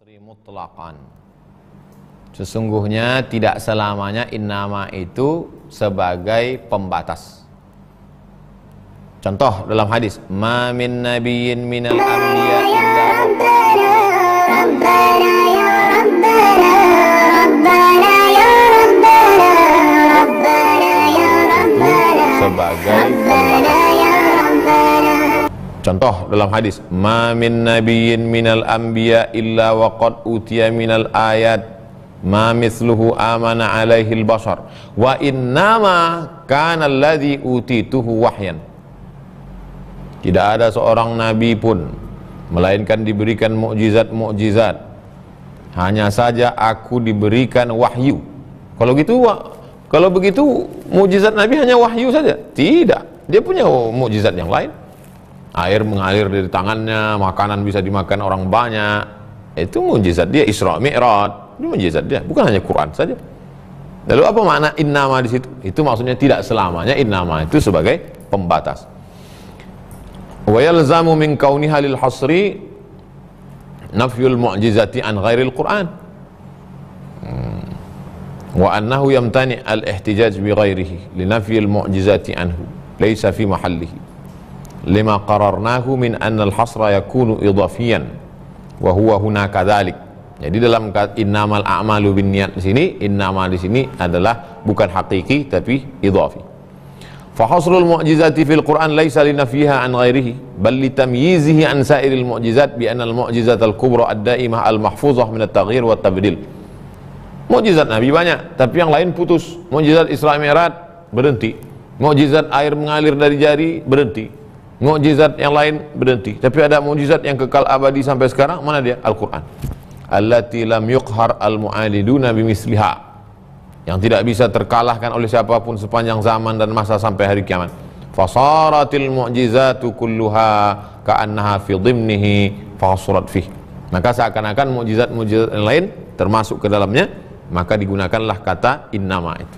hasri mutlaqan. Sesungguhnya tidak selamanya innama itu sebagai pembatas. Contoh dalam hadis, ma min nabiyyin minal anbiya illa sebagai pembatas. Contoh dalam hadis, ma min nabiyyin minal anbiya illa waqad utiya minal ayat ma mithluhu amana alaihil bashar wa innama kana alladhi utituhu wahyan. Tidak ada seorang nabi pun melainkan diberikan mukjizat-mukjizat. Hanya saja aku diberikan wahyu. Kalau begitu mukjizat nabi hanya wahyu saja? Tidak, dia punya mukjizat yang lain. Air mengalir dari tangannya, makanan bisa dimakan orang banyak. Itu mukjizat dia. Isra Mi'raj, itu mukjizat dia, bukan hanya Quran saja. Lalu apa makna innama di situ? Itu maksudnya tidak selamanya innama itu sebagai pembatas. Wa yalzamu min kauniha lil hasri nafyul mu'jizati an ghairil Quran. Wa annahu yamtani al-ihtijaj bi ghairihi li nafyil mu'jizati anhu laysa fi mahallihi. Lima qararnahu min annal hasra yakunu idafiyan wa huwa hunaka dzalik. Jadi dalam innamal a'malu binniyat di sini, innama di sini adalah bukan hakiki tapi idafi. Fa hasrul mu'jizati fil Qur'an laysa linafyiha an ghairihi bal litamyizihi an sa'iril mu'jizat bi anna al mu'jizatal kubra ad-daimah al mahfuzah min at-taghyir wa at-tabdil. Mukjizat Nabi banyak, tapi yang lain putus. Mukjizat Isra Mi'raj berhenti. Mukjizat air mengalir dari jari berhenti. Mukjizat yang lain berhenti, tapi ada mukjizat yang kekal abadi sampai sekarang. Mana dia? Al-Quran. Allati lam yuqhar al-mu'aliduna bimisliha, yang tidak bisa terkalahkan oleh siapapun sepanjang zaman dan masa sampai hari kiamat. Fasaratil mu'jizatu kulluha ka'annaha fi dhimnihi fasurat fih. Maka seakan-akan mukjizat-mukjizat yang lain termasuk ke dalamnya, maka digunakanlah kata innama itu.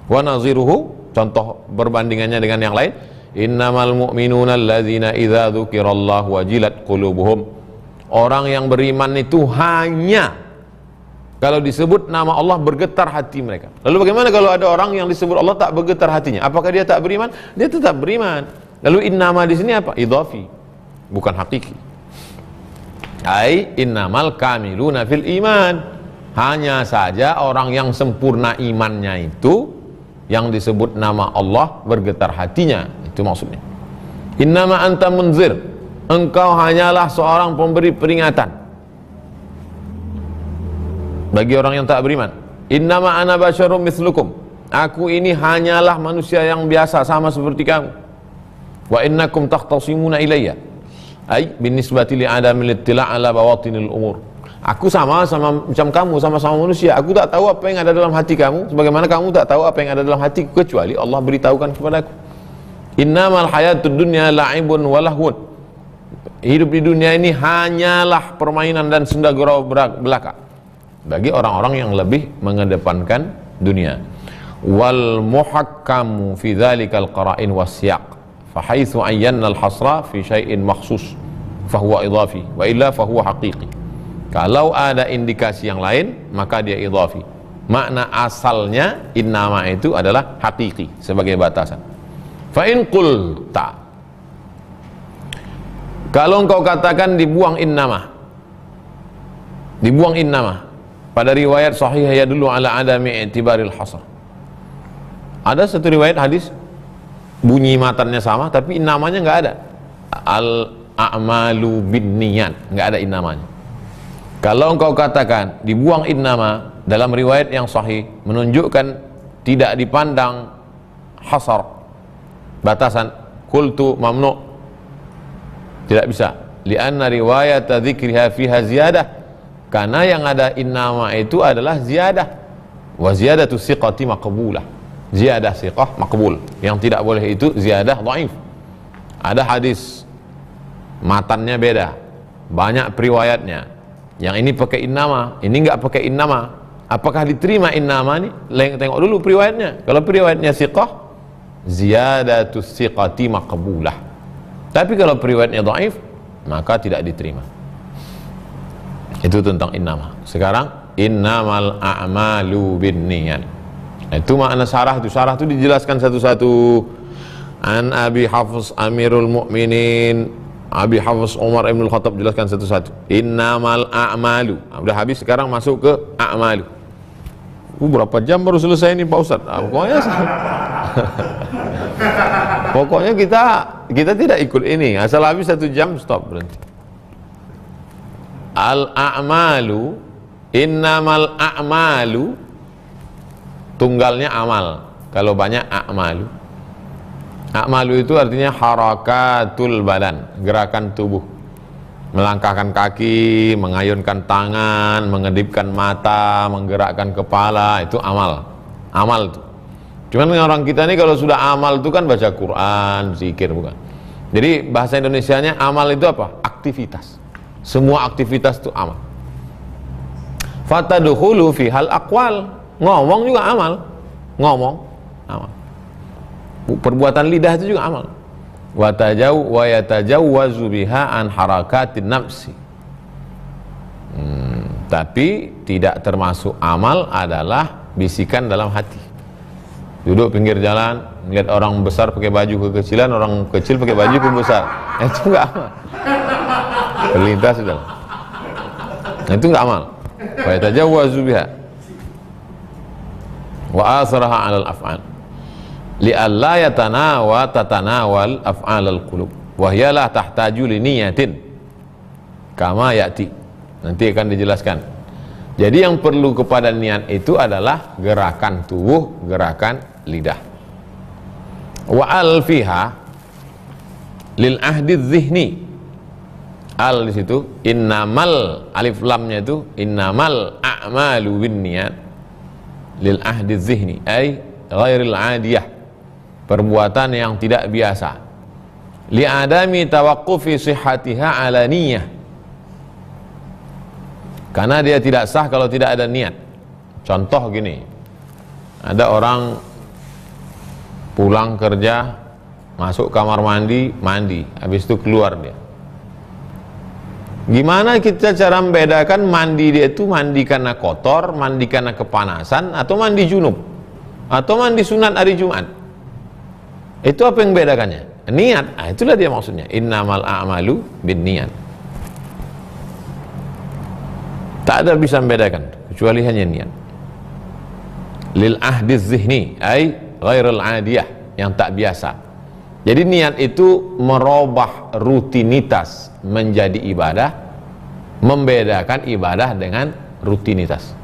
Wa naziruhu, contoh perbandingannya dengan yang lain, innamal mu'minuna alladzina idza dzukirallahu wajilat qulubuhum. Orang yang beriman itu hanya kalau disebut nama Allah bergetar hati mereka. Lalu bagaimana kalau ada orang yang disebut Allah tak bergetar hatinya? Apakah dia tak beriman? Dia tetap beriman. Lalu innama di sini apa? Idhafi, bukan hakiki. Ai innamal kamiluna fil iman. Hanya saja orang yang sempurna imannya itu yang disebut nama Allah bergetar hatinya. Itu maksudnya. Innama anta munzir, engkau hanyalah seorang pemberi peringatan bagi orang yang tak beriman. Innama ana basyarum mislukum, aku ini hanyalah manusia yang biasa sama seperti kamu. Wa innakum takhtasimuna ilayya, ay binisbati li adamil ittila' ala bawatinil umur. Aku sama macam kamu, sama-sama manusia. Aku tak tahu apa yang ada dalam hati kamu, sebagaimana kamu tak tahu apa yang ada dalam hatiku, kecuali Allah beritahukan kepadaku. Innamal hayatud dunya la'ibun wa lahwun. Hidup di dunia ini hanyalah permainan dan senda gurau belaka bagi orang-orang yang lebih mengedepankan dunia. Wal muhakkamu fi dzalikal qara'in wasyaq fa haitsu ayyana al hasra fi syai'in makhsus fa huwa idhafi wa illa fa huwa haqiqi. Kalau ada indikasi yang lain maka dia idhafi. Makna asalnya innama itu adalah hakiki sebagai batasan. Fa in qulta, kalau engkau katakan dibuang innama, pada riwayat sahih ya dulu ala adami i'tibaril hasr. Ada satu riwayat hadis bunyi matannya sama tapi innamanya enggak ada. Al a'malu binniyat, enggak ada innamanya. Kalau engkau katakan dibuang innama dalam riwayat yang sahih menunjukkan tidak dipandang hasar, batasan, qultu mamnu, tidak bisa. Lianna riwayat dzikriha fiha ziyadah, karena yang ada innama itu adalah ziyadah. Wa ziyadatu siqati maqbulah, ziyadah siqah maqbul. Yang tidak boleh itu ziyadah dhaif. Ada hadis matannya beda, banyak periwayatnya, yang ini pakai innama, ini enggak pakai innama. Apakah diterima innama ini? Tengok dulu periwayatnya. Kalau periwayatnya siqah, ziyadatus siqati maqbulah. Tapi kalau periwayatnya dhaif, maka tidak diterima. Itu tentang innama. Sekarang innamal a'malu binniyat. Itu makna syarah itu. Syarah itu dijelaskan satu-satu. An Abi Hafs Amirul Mukminin, Abi Hafs Umar Ibn Khattab, jelaskan satu-satu. Innamal a'malu. Udah habis, sekarang masuk ke a'malu. Berapa jam baru selesai ini Pak Ustadz? Pokoknya pokoknya kita tidak ikut ini. Asal habis 1 jam stop, berhenti. Al-a'malu, innamal a'malu, tunggalnya amal. Kalau banyak a'malu. A'malu itu artinya harakatul badan, gerakan tubuh. Melangkahkan kaki, mengayunkan tangan, mengedipkan mata, menggerakkan kepala, itu amal. Amal itu. Cuman orang kita ini kalau sudah amal itu kan baca Quran, zikir, bukan. Jadi bahasa Indonesianya amal itu apa? Aktivitas. Semua aktivitas itu amal. Fatadkhulu fi hal aqwal. Ngomong juga amal. Ngomong amal. Perbuatan lidah itu juga amal. Wa yatajawwazu biha an harakatin nafsi. Tapi tidak termasuk amal adalah bisikan dalam hati. Duduk pinggir jalan, melihat orang besar pakai baju kekecilan, orang kecil pakai baju pembesar. Itu enggak amal. Terlintas sudah. Itu enggak amal. Wa yatajawwazu biha wa asraha 'alal af'al. Li'alla tatanawal af'alal qulub wa hiya la tahtaju li niyatin kama ya'ti. Nanti akan dijelaskan. Jadi yang perlu kepada niat itu adalah gerakan tubuh, gerakan lidah. Wa al fiha lil ahdi dzihni. Al di situ innamal, alif lamnya itu innamal a'malu binniyat lil ahdi dzihni ay ghairil 'adiyah, perbuatan yang tidak biasa. Li'adami tawaqqufi sihhatiha 'ala niyyah, karena dia tidak sah kalau tidak ada niat. Contoh gini, ada orang pulang kerja, masuk kamar mandi, habis itu keluar dia. Gimana kita cara membedakan mandi dia itu mandi karena kotor, mandi karena kepanasan, atau mandi junub, atau mandi sunat hari Jumat? Itu apa yang membedakannya? Niat. Itulah dia maksudnya. Innamal a'malu binniyat. Tak ada bisa membedakan kecuali hanya niat. Lil ahdiz zihni ay ghairul 'adiyah, yang tak biasa. Jadi niat itu merubah rutinitas menjadi ibadah, membedakan ibadah dengan rutinitas.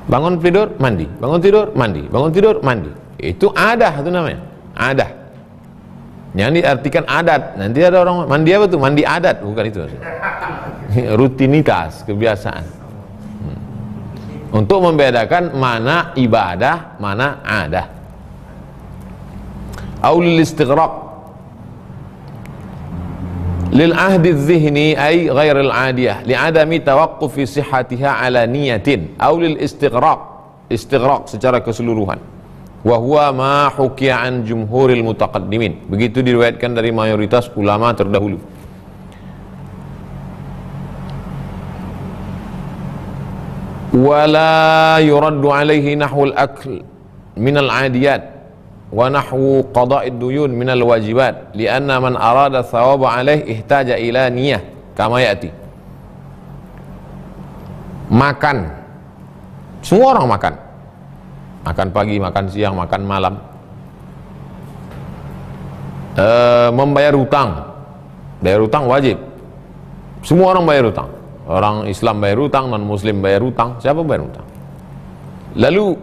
Bangun tidur mandi, bangun tidur mandi, bangun tidur mandi. Itu adah, itu namanya adah. Yang diartikan adat. Nanti ada orang mandi apa tuh? Mandi adat, bukan itu. Rutinitas, kebiasaan. Untuk membedakan mana ibadah, mana adah. Aulil istighraq lil ahdi dzihni ay ghairil 'adiyah li'adami tawaqqufi sihhatiha 'ala niyatin. Aulil istighraq secara keseluruhan. Wa huwa ma hukiya an jumhuril mutaqaddimin. Begitu diriwayatkan dari mayoritas ulama terdahulu. Wala yuraddu alaihi nahwul akl minal 'adiyat wa nahwu qada'id duyun minal wajibat lianna man arada thawaba alaihi ihtaja ila niyah kama ya'ti. Makan, semua orang makan. Makan pagi, makan siang, makan malam. Membayar hutang, bayar hutang wajib. Semua orang bayar hutang. Orang Islam bayar hutang, non Muslim bayar hutang. Siapa bayar hutang? Lalu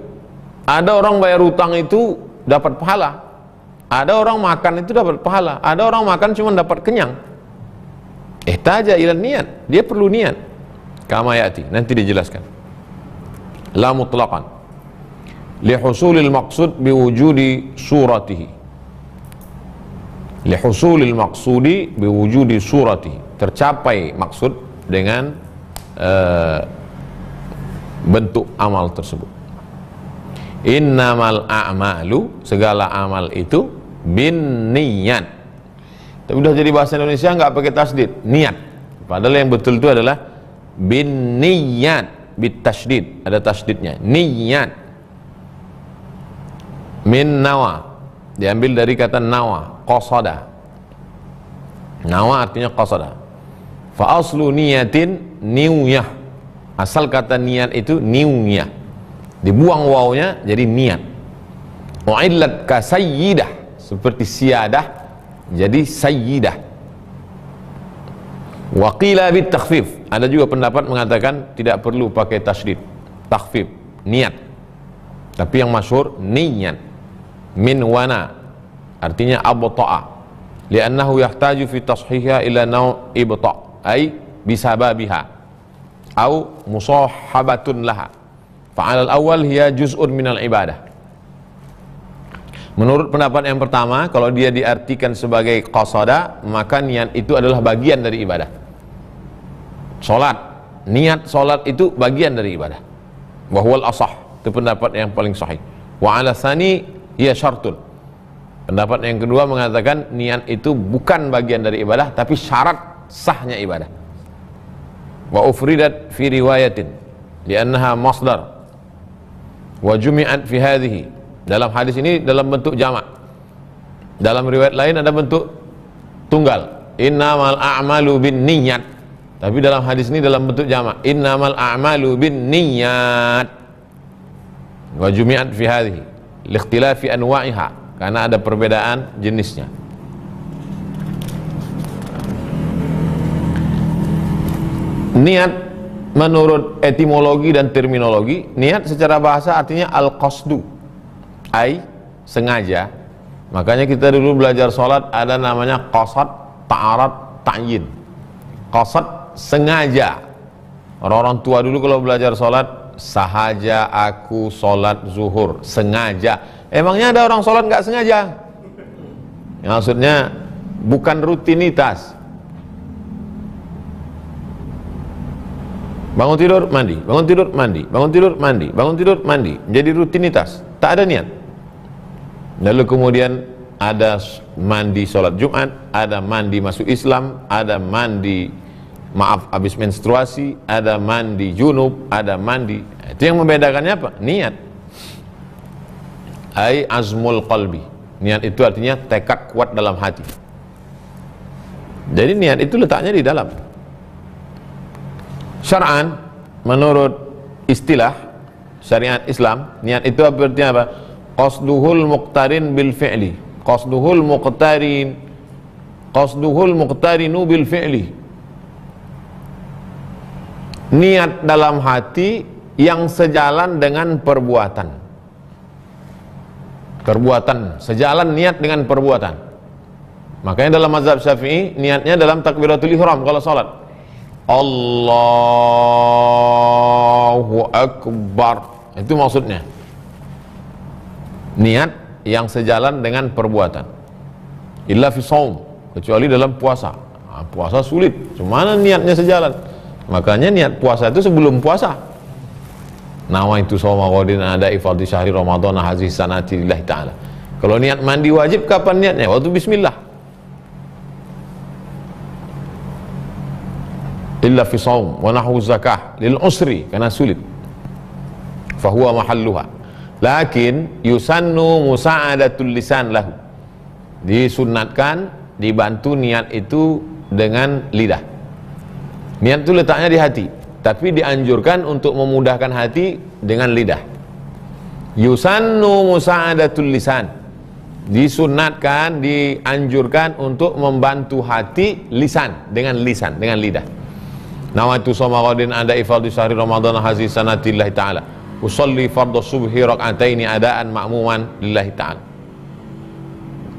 ada orang bayar hutang itu dapat pahala. Ada orang makan itu dapat pahala. Ada orang makan cuma dapat kenyang. Ihtaja ila niat, dia perlu niat. Kama ya'ti, nanti dijelaskan. La mutlaqan lihusulil maqsud biwujudi suratihi. Lihusulil maqsudi biwujudi suratihi, tercapai maksud dengan bentuk amal tersebut. Innamal a'malu, segala amal itu bin niyat. Tapi udah jadi bahasa Indonesia nggak pakai tasdid, niat. Padahal yang betul itu adalah bin niyat, bit tasydid, ada tasydidnya, niyat. Min nawa, diambil dari kata nawa, qasada. Nawa artinya qasada. Fa aslu niyatin niyah. Asal kata niat itu niyah. Dibuang wawnya jadi niat. U'illat ka sayyidah, seperti siyadah jadi sayyidah. Wa qila bit takhfif. Ada juga pendapat mengatakan tidak perlu pakai tasydid, takhfif, niat. Tapi yang masyhur niat. Min wana artinya abta'a, li'annahu yahtaju fi tashihiha ila naw' ibta', ay bisababiha au musahabatun laha. Fa'al al-awwal hiya juz'un minal ibadah. Menurut pendapat yang pertama, kalau dia diartikan sebagai qasada, maka niat itu adalah bagian dari ibadah. Salat, niat salat itu bagian dari ibadah. Wa huwal asah, itu pendapat yang paling sahih. Wa 'ala tsani hiya syartun. Pendapat yang kedua mengatakan niat itu bukan bagian dari ibadah, tapi syarat sahnya ibadah. Wa ufridat fi riwayatin li'annaha masdar wa jumi'at fi hadhihi. Dalam hadis ini dalam bentuk jamak. Dalam riwayat lain ada bentuk tunggal. Innamal a'malu bin niyyat. Tapi dalam hadis ini dalam bentuk jamak. Innamal a'malu bin niyyat. Wa jumi'at fi hadhihi liikhtilafi anwa'iha, karena ada perbedaan jenisnya. Niat menurut etimologi dan terminologi, niat secara bahasa artinya al-qasdu, ai sengaja. Makanya kita dulu belajar sholat ada namanya qasad, ta'arad, ta'yin. Qasad sengaja. Orang-orang tua dulu kalau belajar sholat, sahaja aku sholat zuhur, sengaja. Emangnya ada orang sholat nggak sengaja? Maksudnya bukan rutinitas. Bangun tidur mandi, bangun tidur mandi, bangun tidur mandi, bangun tidur mandi, jadi rutinitas, tak ada niat. Lalu kemudian ada mandi sholat Jumat, ada mandi masuk Islam, ada mandi habis menstruasi, ada mandi junub, ada mandi. Itu yang membedakannya apa? Niat. Ai azmul qalbi. Niat itu artinya tekad kuat dalam hati. Jadi niat itu letaknya di dalam. Syar'an, menurut istilah syariat Islam, niat itu artinya apa? Qasduhul muqtarin bil fi'li. Qasduhul muqtarinu bil fi'li. Niat dalam hati yang sejalan dengan perbuatan. Perbuatan sejalan niat dengan perbuatan. Makanya dalam mazhab Syafi'i niatnya dalam takbiratul ihram kalau salat. Allahu Akbar, itu maksudnya niat yang sejalan dengan perbuatan. Illa fi shaum, kecuali dalam puasa. Puasa sulit, cuma niatnya sejalan. Makanya niat puasa itu sebelum puasa. Nawaitu shauma ghadin ada ifadhi syahri Ramadan hadhihi sanati lillahi ta'ala. Kalau niat mandi wajib kapan niatnya? Waktu bismillah. Illa fi shaum wa nahwu zakah lil usri, karena sulit. Fahuwa mahalluha. Lakin yusannu musa'adatul lisan lahu. Disunnatkan dibantu niat itu dengan lidah. Niat itu letaknya di hati, tapi dianjurkan untuk memudahkan hati dengan lidah. Yusannu musa'adatul lisan. Disunnatkan, dianjurkan untuk membantu hati lisan, dengan lisan, dengan lidah. Nawaitu shauma ghadin ada ifadhi syahri Ramadan hadhihi sanati lillahi ta'ala. Usolli fardhu subhi rak'ataini adaan ma'muman lillahi ta'ala.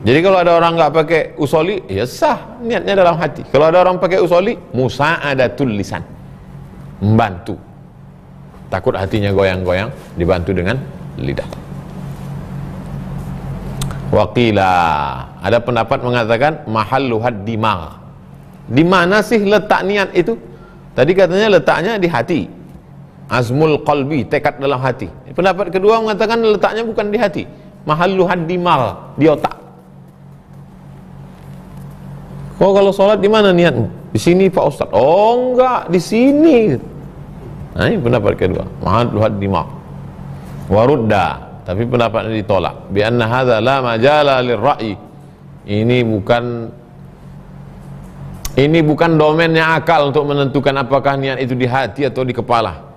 Jadi kalau ada orang nggak pakai usoli, ya sah, niatnya dalam hati. Kalau ada orang pakai usoli, musa'adatul lisan, membantu. Takut hatinya goyang-goyang, dibantu dengan lidah. Waqila, ada pendapat mengatakan mahalluhad dimagh. Di mana sih letak niat itu? Tadi katanya letaknya di hati. Azmul qalbi, tekad dalam hati. Pendapat kedua mengatakan letaknya bukan di hati. Mahalluhad dimagh, di otak. Kalau sholat di mana niatmu? Di sini Pak Ustaz. Oh enggak, di sini. Nah, ini pendapat kedua. Mahalluhad dima. Warudda. Tapi pendapatnya ditolak. Bi anna hadza la majala lirra'yi. Ini bukan domennya akal untuk menentukan apakah niat itu di hati atau di kepala.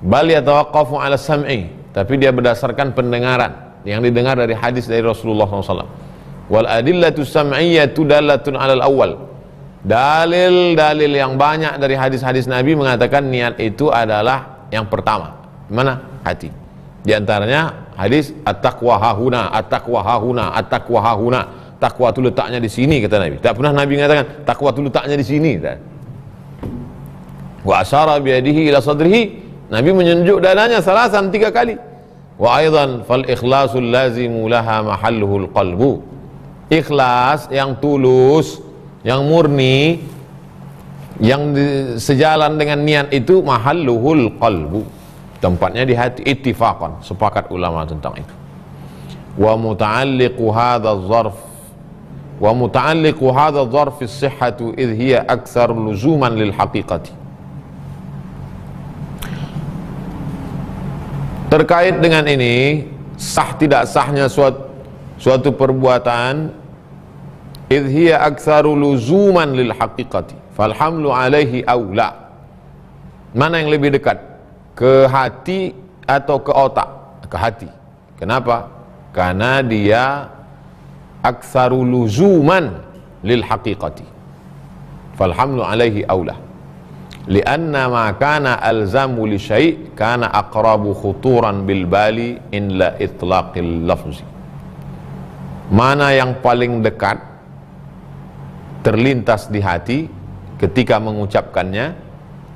Bal yatawaqqafu 'ala sam'i. Tapi dia berdasarkan pendengaran yang didengar dari hadis dari Rasulullah SAW. Wal adillatu sam'iyyatu dalatun 'alal awwal. Dalil-dalil yang banyak dari hadis-hadis Nabi mengatakan niat itu adalah yang pertama. Mana? Hati. Di antaranya hadis at-taqwa hahuna, at-taqwa hahuna, at-taqwa hahuna. Takwa itu letaknya di sini, kata Nabi. Tak pernah Nabi mengatakan takwa itu letaknya di sini. Wa asyara biyadihi ila sadrihi. Nabi menunjuk dadanya salasan 3 kali. Wa aidan fal ikhlasul lazimu laha mahalluhul qalbu. Ikhlas yang tulus, yang murni, yang sejalan dengan niat itu mahalluhul qalbu, tempatnya di hati. Ittifaqan, sepakat ulama tentang itu. Wa muta'alliqu hadha adh-dharf fi as-sihhati idh hiya akthar luzuman lil haqiqati. Terkait dengan ini, sah tidak sahnya suatu perbuatan, idh hiya aktsaru luzuman lil haqiqati fal hamlu alaihi aula. Mana yang lebih dekat, ke hati atau ke otak? Ke hati. Kenapa? Karena dia aktsaru luzuman lil haqiqati fal hamlu alaihi aula, lianna ma kana alzamu li syai' kana aqrabu khuturan bil bali in la itlaqil lafzi. Mana yang paling dekat terlintas di hati ketika mengucapkannya,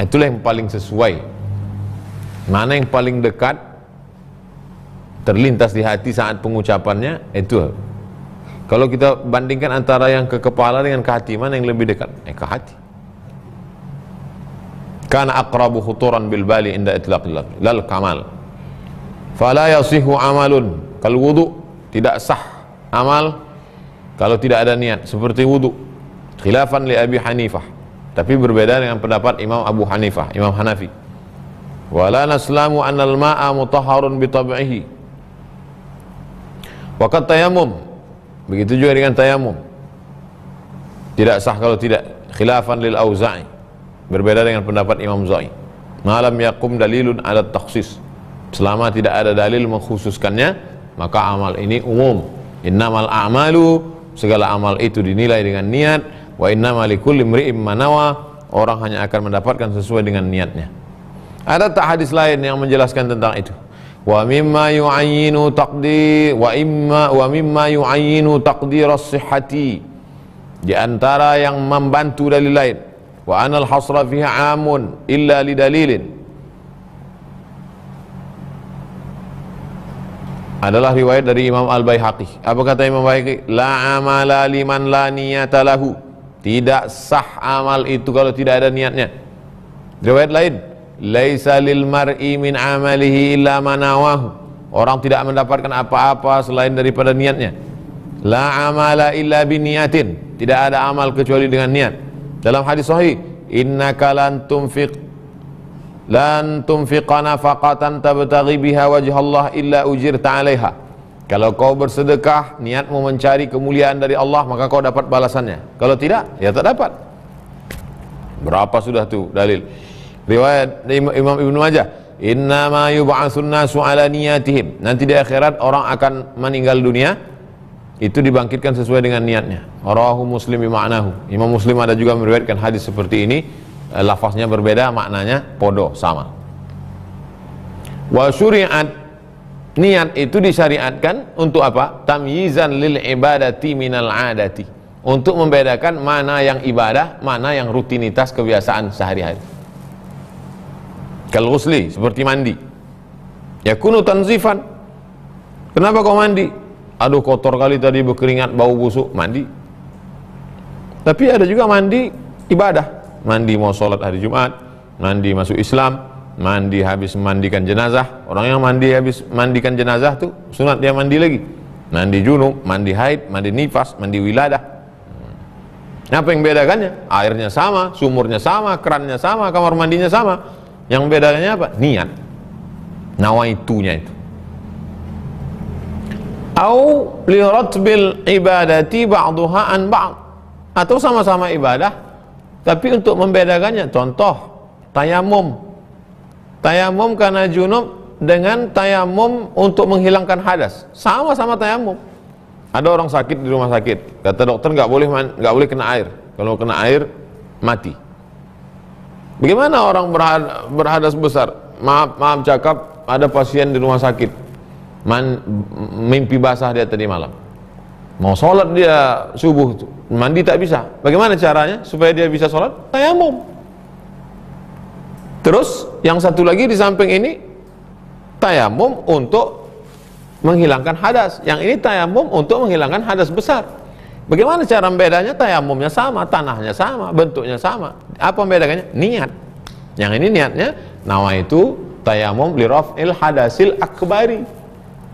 itulah yang paling sesuai. Mana yang paling dekat terlintas di hati saat pengucapannya, itu. Kalau kita bandingkan antara yang ke kepala dengan ke hati, mana yang lebih dekat? Ke hati. Kana aqrabu khuturan bil bali inda itlaqil lal kamal. Fala yasihu amalun kal wudu. Tidak sah amal kalau tidak ada niat, seperti wudu. Khilafan li Abi Hanifah, tapi berbeda dengan pendapat Imam Abu Hanifah, Imam Hanafi. Wala naslamu annal ma'a mutahharun bi tab'ihi. Wa qad tayammum, begitu juga dengan tayamum. Tidak sah kalau tidak. Khilafan lil Auza'i, berbeda dengan pendapat Imam Za'i. Malam yakum dalilun ala takhsis, selama tidak ada dalil mengkhususkannya, maka amal ini umum. Innamal a'malu, segala amal itu dinilai dengan niat. Wa innamal likulli imri'in ma nawa, orang hanya akan mendapatkan sesuai dengan niatnya. Ada tak hadis lain yang menjelaskan tentang itu? Wa mimma yu'ayyinu taqdir as-sihhati, di antara yang membantu dalil lain, wa anal hasra fiha amun illa li dalilin, adalah riwayat dari Imam Al-Baihaqi. Apa kata Imam Al-Baihaqi? La amala liman la niyata lahu. Tidak sah amal itu kalau tidak ada niatnya. Riwayat lain, laisa lil mar'i min amalihi illa ma nawahu. Orang tidak mendapatkan apa-apa selain daripada niatnya. La amala illa biniyatin. Tidak ada amal kecuali dengan niat. Dalam hadis sahih, innaka lan tunfiqa nafaqatan tabtaghi biha wajhallah illa ujirta 'alaiha. Kalau kau bersedekah niatmu mencari kemuliaan dari Allah, maka kau dapat balasannya. Kalau tidak, ya tak dapat. Berapa sudah tuh dalil? Riwayat Imam Ibnu Majah, innama yub'atsun nasu 'ala niyatihim. Nanti di akhirat orang akan meninggal dunia, itu dibangkitkan sesuai dengan niatnya. Rawahu Muslim bima'nahu. Imam Muslim ada juga meriwayatkan hadis seperti ini. Lafaznya berbeda, maknanya podo, sama. Wa syuri'at, niat itu disyariatkan untuk apa? Tamyizan lil ibadati minal adati, untuk membedakan mana yang ibadah, mana yang rutinitas kebiasaan sehari-hari. Kal ghusli, seperti mandi. Yakunu tanzifan. Kenapa kau mandi? Aduh kotor kali tadi, berkeringat, bau busuk, mandi. Tapi ada juga mandi ibadah. Mandi mau sholat hari Jumat, mandi masuk Islam, mandi habis memandikan jenazah. Orang yang mandi habis mandikan jenazah tuh sunat dia mandi lagi. Mandi junub, mandi haid, mandi nifas, mandi wiladah. Apa yang bedakannya? Airnya sama, sumurnya sama, kerannya sama, kamar mandinya sama. Yang bedanya apa? Niat. Nawaitunya itu. Au li ratbil ibadati ba'daha an ba'd. Atau sama-sama ibadah tapi untuk membedakannya, contoh tayamum. Tayamum karena junub dengan tayamum untuk menghilangkan hadas. Sama-sama tayamum. Ada orang sakit di rumah sakit, kata dokter nggak boleh kena air. Kalau kena air mati. Bagaimana orang berhadas besar? Maaf cakap, ada pasien di rumah sakit, mimpi basah dia tadi malam. Mau sholat dia subuh, mandi tak bisa. Bagaimana caranya supaya dia bisa sholat? Tayamum. Terus yang satu lagi di samping ini tayamum untuk menghilangkan hadas, yang ini tayamum untuk menghilangkan hadas besar. Bagaimana cara membedanya? Tayamumnya sama, tanahnya sama, bentuknya sama. Apa membedakannya? Niat. Yang ini niatnya nawaitu tayamum li raf'il hadasil akbari.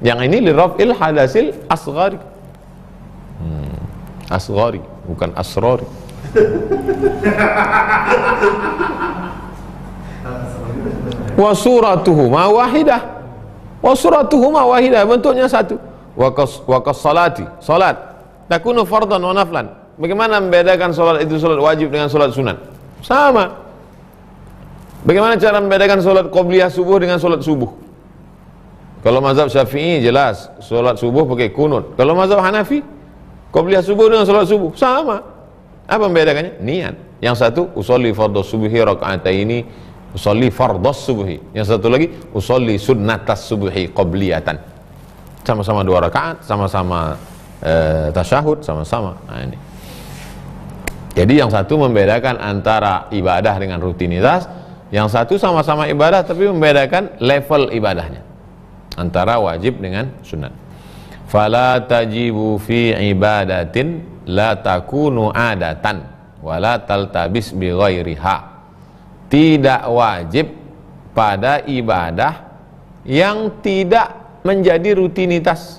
Yang ini li raf'il hadasil asghari. Asghari, bukan asrori. Wa suratuhuma wahidah. Wa suratuhuma wahidah, bentuknya satu. Wa kassalati, salat takunu fardhan wa naflan. Bagaimana membedakan salat itu salat wajib dengan salat sunat? Sama. Bagaimana cara membedakan salat qabliyah subuh dengan salat subuh? Kalau mazhab Syafi'i jelas salat subuh pakai kunut. Kalau mazhab Hanafi qabliyah subuh dengan salat subuh sama. Apa membedakannya? Niat. Yang satu usolli fardhu subhi raka'ataini, usolli fardhas subuhi. Yang satu lagi usolli sunnatas subuhi qabliyatan. Sama-sama 2 rakaat, sama-sama tasyahud, sama-sama. Nah, ini. Jadi yang satu membedakan antara ibadah dengan rutinitas, yang satu sama-sama ibadah tapi membedakan level ibadahnya antara wajib dengan sunat. Fala tajibu fi ibadatin la takunu adatan wala taltabis bi ghairiha. Tidak wajib pada ibadah yang tidak menjadi rutinitas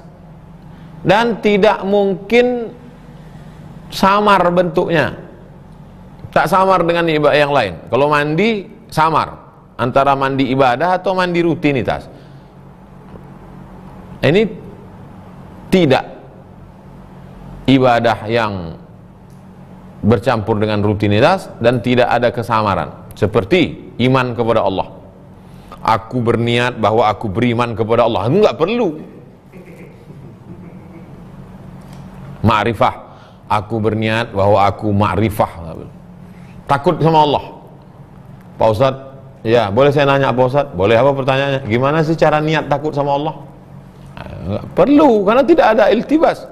dan tidak mungkin samar bentuknya, tak samar dengan ibadah yang lain. Kalau mandi samar antara mandi ibadah atau mandi rutinitas. Ini tidak ibadah yang bercampur dengan rutinitas dan tidak ada kesamaran. Seperti iman kepada Allah. Aku berniat bahwa aku beriman kepada Allah. Enggak perlu. Ma'rifah. Aku berniat bahwa aku ma'rifah. Takut sama Allah. Pak Ustadz, ya boleh saya nanya Pak Ustadz? Boleh, apa pertanyaannya? Gimana sih cara niat takut sama Allah? Enggak perlu, karena tidak ada iltibas.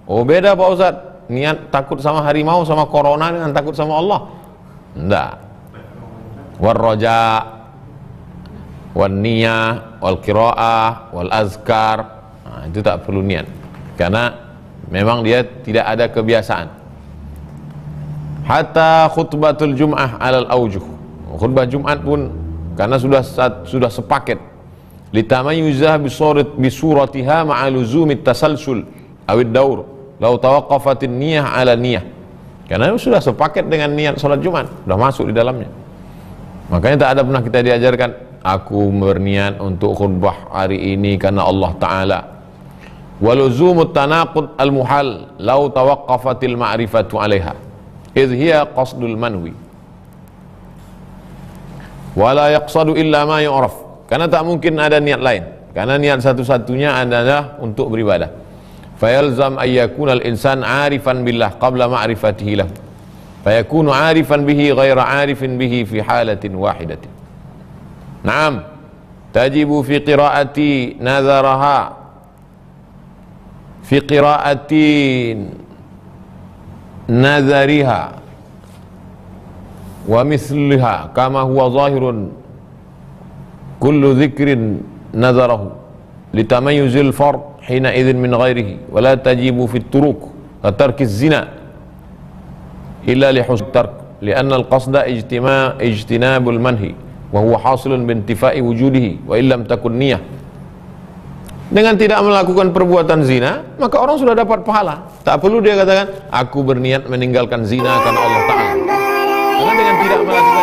Oh beda Pak Ustadz, niat takut sama harimau sama corona dengan takut sama Allah. Enggak. Warroja, wan niyah, wal qiraah, wal azkar, nah, itu tak perlu niat karena memang dia tidak ada kebiasaan. Hatta khutbatul jum'ah alal aujuh, khutbah Jumat pun karena sudah sepaket litamayuzah bisuratiha ma'a luzumit tasalsul awid daur lau tawaqqafatin niyah ala niyah, karena sudah sepaket dengan niat salat Jumat, sudah masuk di dalamnya. Makanya tak ada pernah kita diajarkan aku berniat untuk khutbah hari ini karena Allah Ta'ala. Waluzumut tanaqud al-muhal lau tawaqqafatil ma'rifatu 'alaiha idh hiya qasdul manwi wala yaqsadu illa ma yu'raf, karena tak mungkin ada niat lain, karena niat satu-satunya adalah untuk beribadah. Fayalzam ayyakuna al-insan 'arifan billah qabla ma'rifatihi lahu fayakunu 'arifan bihi ghaira 'arifin bihi fi halatin wahidatin. Naam, tajibu fi qiraati nazaraha fi qiraati nazariha wa misliha kama huwa zahirun kullu dhikrin nazarahu litamayuzil fard hina idhin min ghairihi wa la tajibu fi turuk wa tarki zina illa li husn tark lianna al-qasda ijtinabul manhi wa huwa hasilun bintifa'i wujudihi wa illam takun niyah dengan tidak melakukan perbuatan zina, maka orang sudah dapat pahala. Tak perlu dia katakan, aku berniat meninggalkan zina karena Allah Ta'ala. Karena dengan tidak melakukan